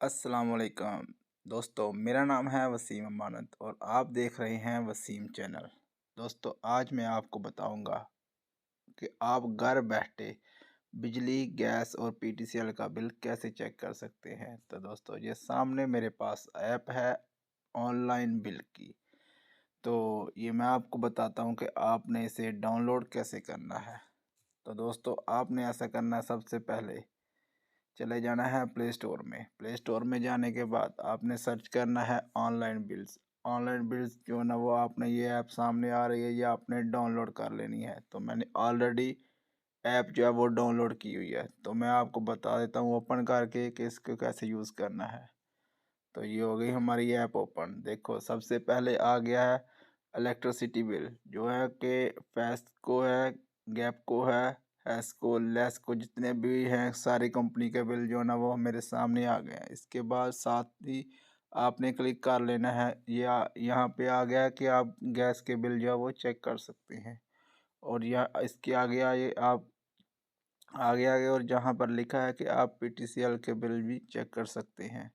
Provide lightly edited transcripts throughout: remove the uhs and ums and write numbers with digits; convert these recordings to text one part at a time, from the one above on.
अस्सलामुअलैकुम दोस्तों, मेरा नाम है वसीम अमानत और आप देख रहे हैं वसीम चैनल। दोस्तों, आज मैं आपको बताऊंगा कि आप घर बैठे बिजली, गैस और पीटीसीएल का बिल कैसे चेक कर सकते हैं। तो दोस्तों, ये सामने मेरे पास ऐप है ऑनलाइन बिल की। तो ये मैं आपको बताता हूँ कि आपने इसे डाउनलोड कैसे करना है। तो दोस्तों, आपने ऐसा करना है, सबसे पहले चले जाना है प्ले स्टोर में। प्ले स्टोर में जाने के बाद आपने सर्च करना है ऑनलाइन बिल्स। ऑनलाइन बिल्स जो है ना, वो आपने ये ऐप सामने आ रही है, ये आपने डाउनलोड कर लेनी है। तो मैंने ऑलरेडी ऐप जो है वो डाउनलोड की हुई है, तो मैं आपको बता देता हूँ ओपन करके कि इसको कैसे यूज़ करना है। तो ये हो गई हमारी ऐप ओपन। देखो, सबसे पहले आ गया है इलेक्ट्रिसिटी बिल, जो है कि फैस को है, गैप को है, हैस को, लेस को, जितने भी हैं सारी कंपनी के बिल जो है ना वो मेरे सामने आ गए हैं। इसके बाद साथ ही आपने क्लिक कर लेना है, या यहाँ पे आ गया है कि आप गैस के बिल जो है वो चेक कर सकते हैं। और यह इसके आगे आए आप आगे आगे और जहाँ पर लिखा है कि आप पीटीसीएल के बिल भी चेक कर सकते हैं।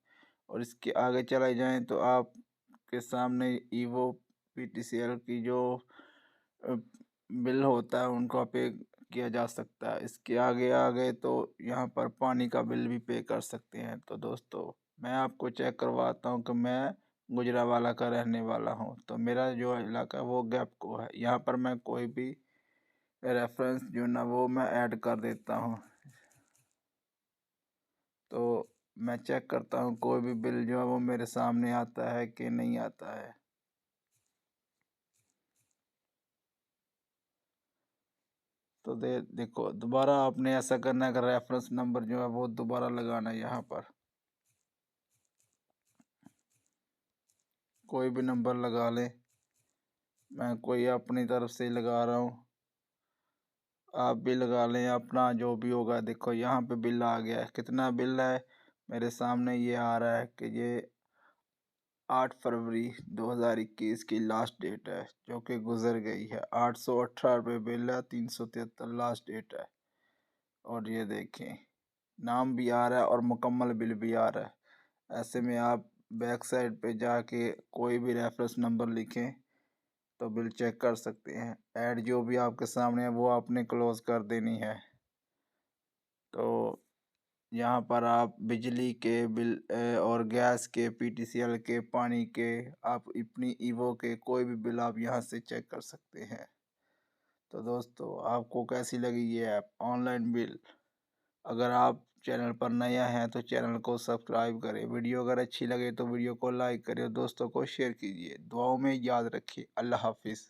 और इसके आगे चले जाएं तो आपके सामने ईवो पीटीसीएल की जो अ, बिल होता है उनको पे किया जा सकता है। इसके आगे आ गए तो यहाँ पर पानी का बिल भी पे कर सकते हैं। तो दोस्तों, मैं आपको चेक करवाता हूँ कि मैं गुजरावाला का रहने वाला हूँ, तो मेरा जो इलाका है वो गैप को है। यहाँ पर मैं कोई भी रेफरेंस जो ना वो मैं ऐड कर देता हूँ। तो मैं चेक करता हूँ कोई भी बिल जो है वो मेरे सामने आता है कि नहीं आता है। तो देखो, दोबारा आपने ऐसा करना है कि रेफरेंस नंबर जो है वो दोबारा लगाना है। यहाँ पर कोई भी नंबर लगा लें, मैं कोई अपनी तरफ से ही लगा रहा हूँ, आप भी लगा लें अपना जो भी होगा। देखो, यहाँ पे बिल आ गया है। कितना बिल है मेरे सामने ये आ रहा है कि ये 8 फरवरी 2021 की लास्ट डेट है, जो कि गुजर गई है। 818 रुपये बिल है, 373 लास्ट डेट है। और ये देखें, नाम भी आ रहा है और मुकम्मल बिल भी आ रहा है। ऐसे में आप बैक साइड पे जाके कोई भी रेफरेंस नंबर लिखें तो बिल चेक कर सकते हैं। ऐड जो भी आपके सामने है वो आपने क्लोज कर देनी है। तो यहाँ पर आप बिजली के बिल और गैस के, पीटीसीएल के, पानी के, आप अपनी ईवो के कोई भी बिल आप यहाँ से चेक कर सकते हैं। तो दोस्तों, आपको कैसी लगी ये ऐप ऑनलाइन बिल? अगर आप चैनल पर नया हैं तो चैनल को सब्सक्राइब करें। वीडियो अगर अच्छी लगे तो वीडियो को लाइक करें और दोस्तों को शेयर कीजिए। दुआओं में याद रखिए। अल्लाह हाफिज़।